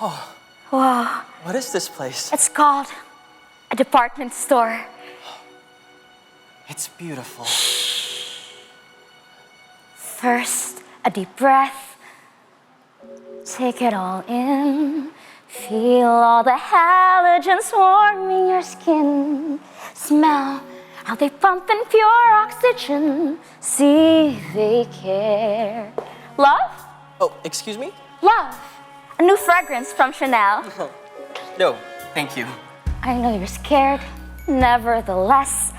Oh. Wow. What is this place? It's called a department store. It's beautiful. First, a deep breath. Take it all in. Feel all the halogens warming your skin. Smell how they pump in pure oxygen. See they care. Love? Oh, excuse me? Love. A new fragrance from Chanel. No, thank you. I know you're scared. Nevertheless,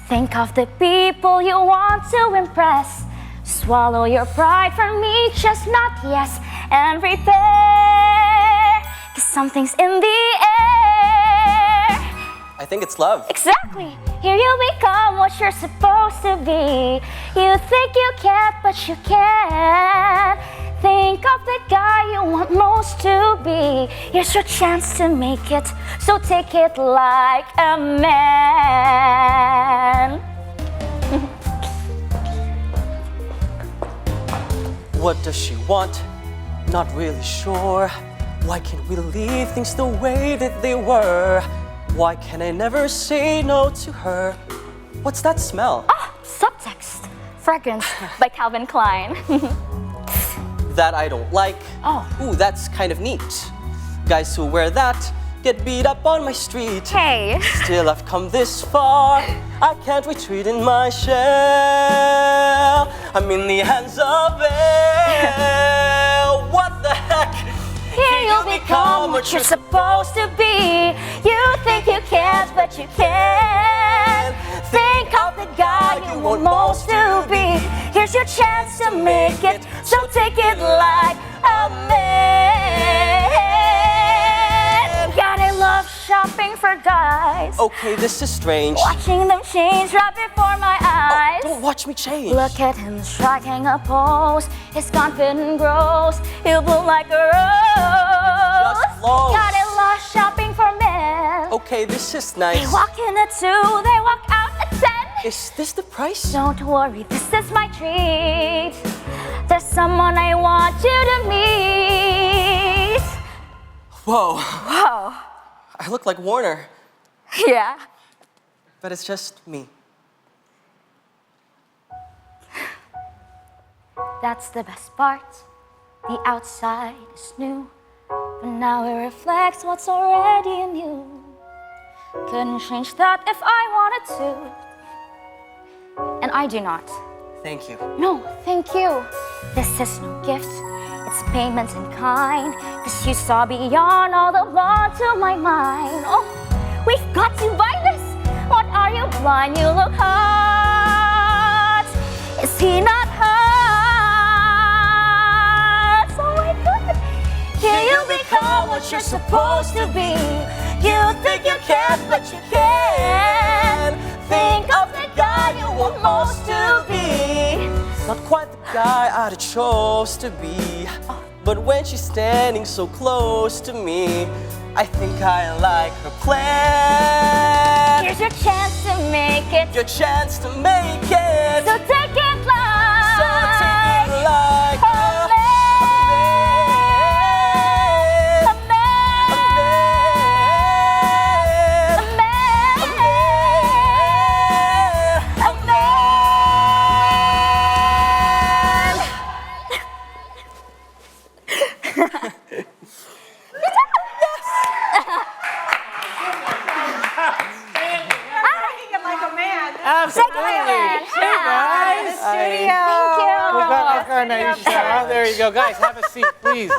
think of the people you want to impress. Swallow your pride for me, just not yes. And prepare, 'cause something's in the air. I think it's love. Exactly. Here you become what you're supposed to be. You think you can't, but you can. Think of the guy you want most to be. Here's your chance to make it, so take it like a man. What does she want? Not really sure. Why can't we leave things the way that they were? Why can I never say no to her? What's that smell? Ah, subtext. Fragrance by Calvin Klein. That I don't like. Oh. Ooh, that's kind of neat. Guys who wear that get beat up on my street. Hey. Still I've come this far. I can't retreat in my shell. I'm in the hands of hell. What the heck? Here you'll become what you're supposed to be. You think you can't, but you can. Think of the guy you want most to be. Here's your chance to make it, so take it like a man. Gotta love shopping for guys. Okay, this is strange. Watching them change right before my eyes. Oh, don't watch me change. Look at him striking a pose. His confidence grows. He'll bloom like a rose. Just flows. Gotta love shopping for men. Okay, this is nice. They walk in at 2, they walk out at 10. Is this the price? Don't worry, this is my treat. There's someone I want you to meet. Whoa, Whoa. I look like Warner, Yeah. but it's just me. That's the best part. The outside is new, but now it reflects what's already in you. Couldn't change that if I wanted to. And I do not. Thank you. No, thank you. This is no gift, it's payment in kind. 'Cause you saw beyond all the law to my mind. Oh, we've got to buy this. What are you blind? You look hot. Is he not hot? Oh my God. Here you become what you're supposed to be. You think you can't, but you can. Think of the guy you want most to be. Not quite the guy I'd chose to be. But when she's standing so close to me, I think I like her plan. Here's your chance to make it, Your chance to make it. so take it like, So take it like a man. A man. A man. A Absolutely. Hey, guys. Thank you. We've got Afkar and Aisyah. There you go. Guys, have a seat, please.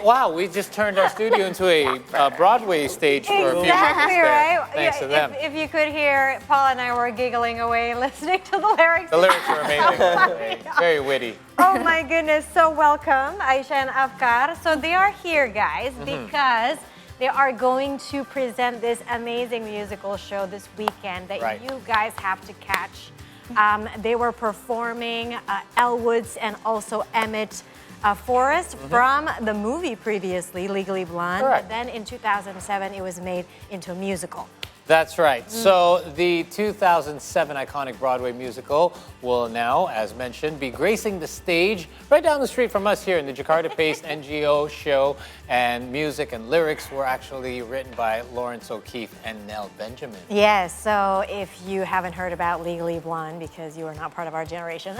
Wow, we just turned our studio into a Broadway stage for a few minutes Exactly there. right. Thanks to them. If you could hear, Paul and I were giggling away listening to the lyrics. The lyrics were amazing. Very witty. Oh my goodness. So welcome, Aisyah and Afkar. So they are here, guys, because they are going to present this amazing musical show this weekend that Right. you guys have to catch. They were performing Elwood's and also Emmett Forrest from the movie previously, Legally Blonde. Correct. But then in 2007, it was made into a musical. That's right. So the 2007 iconic Broadway musical will now, as mentioned, be gracing the stage right down the street from us here in the Jakarta-based NGO show. And music and lyrics were actually written by Lawrence O'Keefe and Nell Benjamin. Yes, so if you haven't heard about Legally Blonde because you are not part of our generation,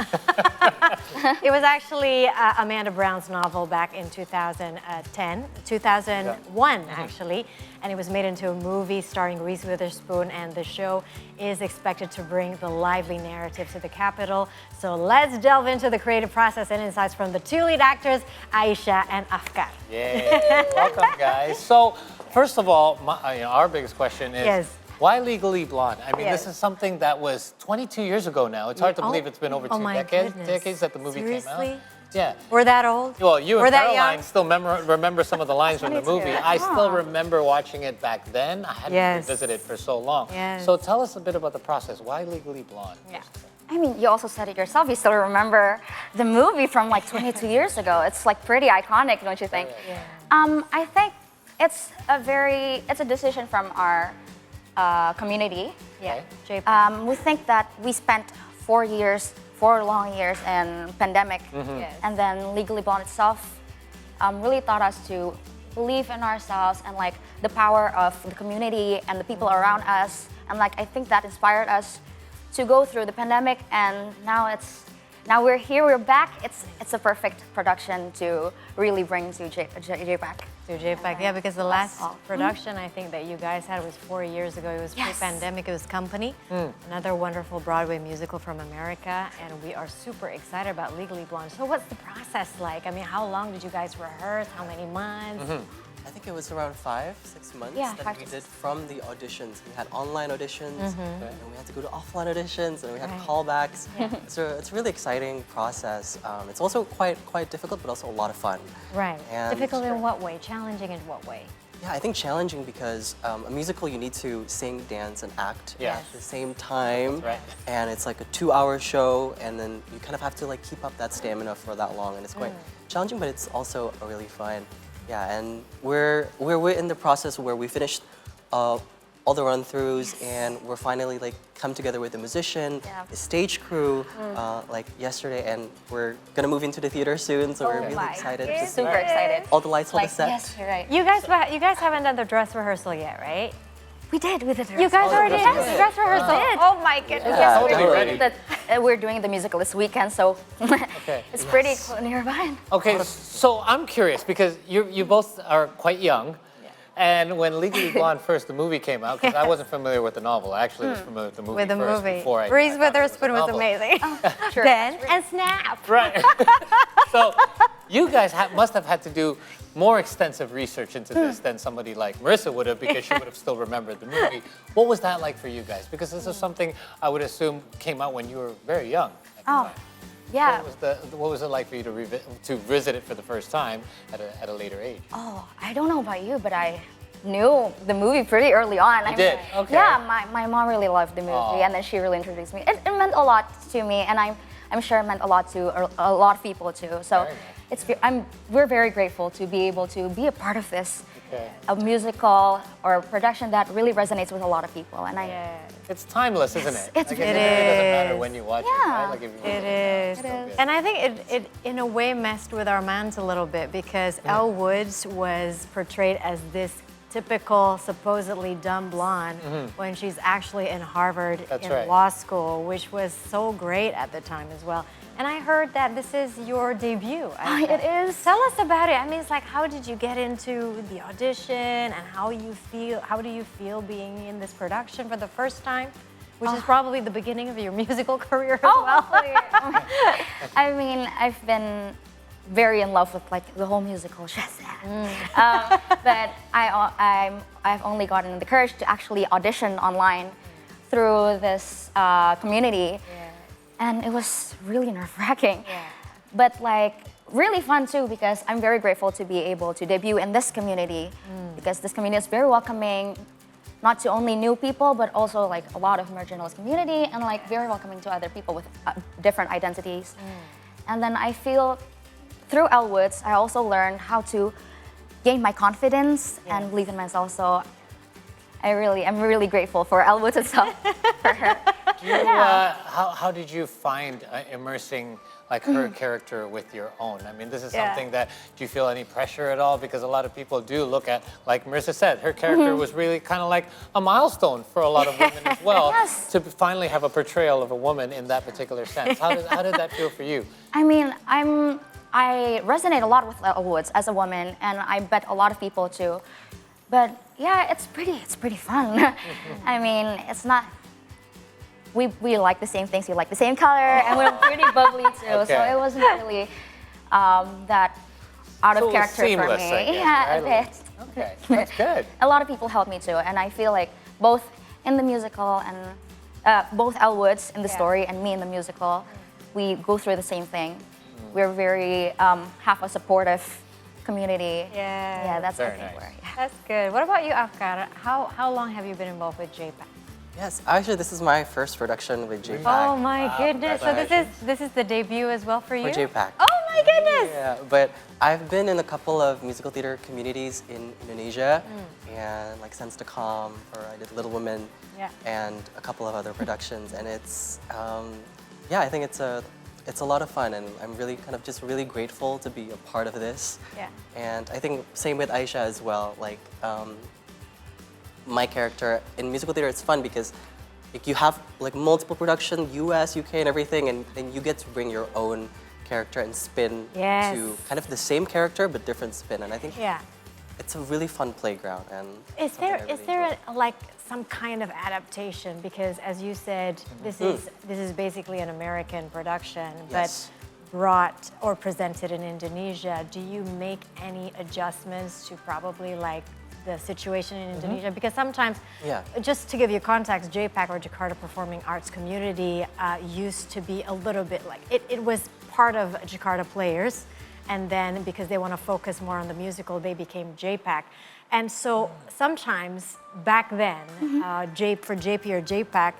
it was actually Amanda Brown's novel back in 2001 actually, and it was made into a movie starring Reese Witherspoon, and the show is expected to bring the lively narrative to the capital. So let's delve into the creative process and insights from the two lead actors, Aisyah and Afkar. Yay, welcome guys. So first of all, our biggest question is, Yes. why Legally Blonde? I mean, Yes. this is something that was 22 years ago now. It's hard to believe it's been over two my decades goodness. that the movie came Seriously? out. Yeah. We're that old? Well, you We're and that Caroline young? still remember some of the lines from the 22. movie. I still remember watching it back then. I hadn't Yes. revisited it for so long. Yes. So tell us a bit about the process. Why Legally Blonde? Yeah. I mean, you also said it yourself. You still remember the movie from like 22 years ago. It's like pretty iconic, don't you think? Yeah. I think it's a decision from our community. Yeah. Okay. J-pop. We think that we spent 4 long years in pandemic, Yes. and then Legally Blonde itself really taught us to believe in ourselves and like the power of the community and the people around us, and like I think that inspired us to go through the pandemic, and now we're here, we're back. It's a perfect production to really bring to J-Pac. To J-Pac, yeah, because the last all. production I think that you guys had was 4 years ago. It was Yes. pre-pandemic. It was Company, another wonderful Broadway musical from America, and we are super excited about Legally Blonde. So what's the process like? I mean, how long did you guys rehearse? How many months? I think it was around 5-6 months Yeah, that 5 we to did 6. from the auditions. We had online auditions, Okay. and we had to go to offline auditions, and we had Right. callbacks. So it's a really exciting process. It's also quite difficult, but also a lot of fun. Right. And- Difficult in what way? Challenging in what way? Yeah, I think challenging because a musical you need to sing, dance, and act Yeah. at the same time. That's right. And it's like a 2-hour show, and then you kind of have to like keep up that stamina for that long, and it's quite challenging, but it's also really fun. Yeah, and we're in the process where we finished all the run-throughs, and we're finally like come together with the musician, Yeah. the stage crew, like yesterday, and we're gonna move into the theater soon, so we're really my excited. goodness. to Super excited. all the lights on Like the set. yes, you're right. You guys haven't done the dress rehearsal yet, right? We did. You guys Oh, already dress had the rehearsal. dress rehearsal. did. Oh my goodness. Yeah, We're totally doing we're doing the musical this weekend, so it's pretty nearby. Okay, so I'm curious because you both are quite young. And when Legally Blonde first, the movie came out, because I wasn't familiar with the novel. I actually was familiar with the movie With the first movie. before I Reese thought it Witherspoon a was novel. amazing. Sure. Then and Snap. Right. So you guys must have had to do more extensive research into this than somebody like Marissa would have, because she would have still remembered the movie. What was that like for you guys? Because this is something I would assume came out when you were very young. At the Oh, time. yeah. What was it like for you to visit it for the first time at a later age? Oh, I don't know about you, but I knew the movie pretty early on. You did? Okay. Yeah, my mom really loved the movie, Aw. and then she really introduced me. It meant a lot to me, and I'm sure it meant a lot to a lot of people too. So Very nice. we're very grateful to be able to be a part of this, Okay. a musical or a production that really resonates with a lot of people, and It's timeless, isn't it? it's Like, really- it really doesn't matter is. when you watch it, Yeah. right? Like if you It is. so good. And I think it in a way messed with our minds a little bit, because Elle Woods was portrayed as this typical, supposedly dumb blonde when she's actually in Harvard That's in right. law school, which was so great at the time as well. And I heard that this is your debut. It is. Tell us about it. I mean, it's like, how did you get into the audition, and how do you feel being in this production for the first time? Which is probably the beginning of your musical career as well. I mean, I've been very in love with like the whole musical Shazam. But I've only gotten the courage to actually audition online through this community, and it was really nerve-wracking. But like really fun too, because I'm very grateful to be able to debut in this community, because this community is very welcoming, not to only new people, but also like a lot of marginalized community, and like very welcoming to other people with different identities. And then I feel through Elle Woods, I also learned how to gain my confidence and believe in myself. So I'm really grateful for Elle Woods itself, for her How did you find immersing like her character with your own? I mean, this is something that, do you feel any pressure at all? Because a lot of people do look at, like Marissa said, her character was really kind of like a milestone for a lot of women as well. To finally have a portrayal of a woman in that particular sense. How did that feel for you? I mean, I resonate a lot with Woods as a woman, and I bet a lot of people too. But yeah, it's pretty fun. I mean, it's not. We like the same things. We like the same color, and we're pretty bubbly too. So it wasn't really that out of character for me. I guess, Yeah, right? a bit. Okay, that's good. A lot of people helped me too, and I feel like both in the musical and both Elle Woods in the story and me in the musical, we go through the same thing. We're very have a supportive community. Yeah, that's Very I think nice. we're. That's good. What about you, Afkar? How long have you been involved with JPAC? Yes, actually, this is my first production with JPAC. Oh my goodness! So this is the debut as well for you? For JPAC. Oh my goodness! Yeah, but I've been in a couple of musical theater communities in Indonesia, and like Sense to Calm, or I did Little Women, and a couple of other productions, and it's, I think it's a lot of fun, and I'm really kind of just really grateful to be a part of this. Yeah. And I think same with Aisyah as well. Like my character in musical theater, it's fun because like, you have like multiple production, US, UK, and everything, and then you get to bring your own character and spin to kind of the same character but different spin. And I think it's a really fun playground. And is there like some kind of adaptation? Because as you said, this is basically an American production, but brought or presented in Indonesia. Do you make any adjustments to probably like the situation in Indonesia? Because sometimes, just to give you context, JPAC or Jakarta Performing Arts Community used to be a little bit like, it was part of Jakarta Players, and then because they want to focus more on the musical, they became JPAC. And so sometimes back then, for JP or JPAC,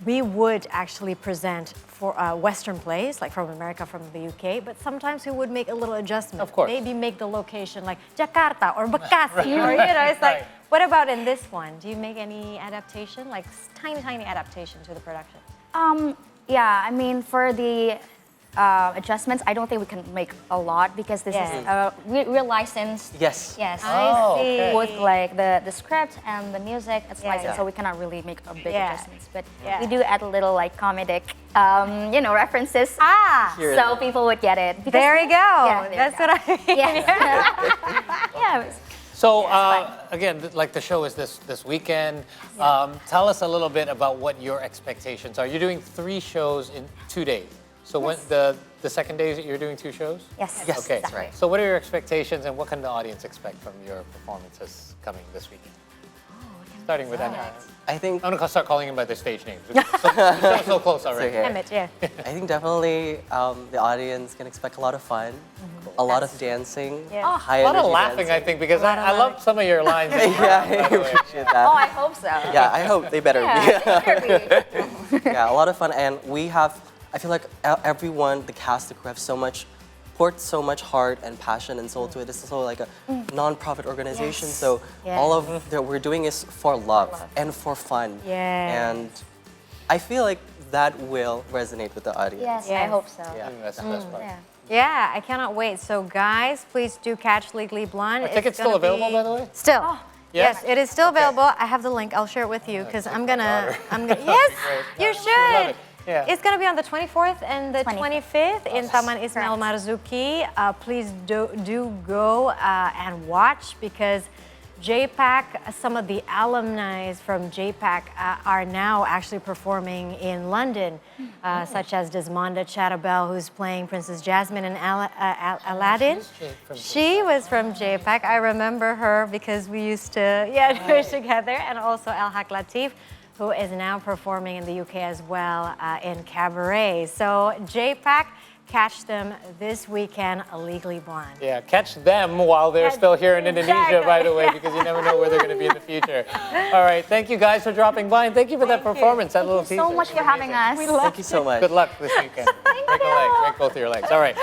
we would actually present for Western plays, like from America, from the UK, but sometimes we would make a little adjustment. Of course. Maybe make the location like Jakarta or Bekasi, or you know, it's like, what about in this one? Do you make any adaptation, like tiny adaptation to the production? Yeah, I mean, for the adjustments, I don't think we can make a lot because this is we're licensed. Yes. Yes. I see. With like the script and the music, it's licensed, so we cannot really make a big adjustments. But we do add a little like comedic, references. So people would get it. Because, There we go. Yeah, That's what I mean. Yeah. So again, like the show is this weekend. Tell us a little bit about what your expectations are. You're doing 3 shows in 2 days. So when the second day you're doing 2 shows? Yes. Yes, Okay. that's right. So what are your expectations, and what can the audience expect from your performances coming this weekend? Starting with Emmet. I think I'm gonna start calling them by their stage names. It's so close already. Okay. Emmett, yeah. I think definitely the audience can expect a lot of fun, a lot of dancing, high A lot of energy laughing, I dancing. think, because I love some of your lines. Yeah, I appreciate that. Oh, I hope so. Yeah, I hope they better be. Yeah. Yeah, a lot of fun, and we have. I feel like everyone, the cast, the crew, have poured so much heart and passion and soul to it. This is also like a non-profit organization, so all of that we're doing is for love and for fun. And I feel like that will resonate with the audience. Yes, I hope so. I think that's the best part. Yeah, I cannot wait. So guys, please do catch Legally Blonde. Are tickets still available, by the way? Still. Yes, it is still available. I have the link. I'll share it with you because I'm gonna. Yes, you should. Yeah. It's going to be on the 24th and the 25th in Taman Ismail Correct. Marzuki. Please do go and watch because JPAC, some of the alumni from JPAC are now actually performing in London, such as Desmonda Chattabel, who's playing Princess Jasmine in Aladdin. She was from JPAC. I remember her because we used to do it together. And also El Haq Latif, who is now performing in the UK as well in Cabaret. So JPAC, catch them this weekend, Legally Blonde. Yeah, catch them while they're still here in Indonesia, by the way, because you never know where they're going to be in the future. All right, thank you guys for dropping by, and thank you for that performance, that little teaser. So much for having us. Thank you so much. Good luck this weekend. Break a leg, break both of your legs. All right,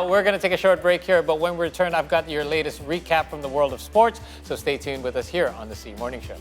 we're going to take a short break here, but when we return, I've got your latest recap from the world of sports, so stay tuned with us here on the C Morning Show.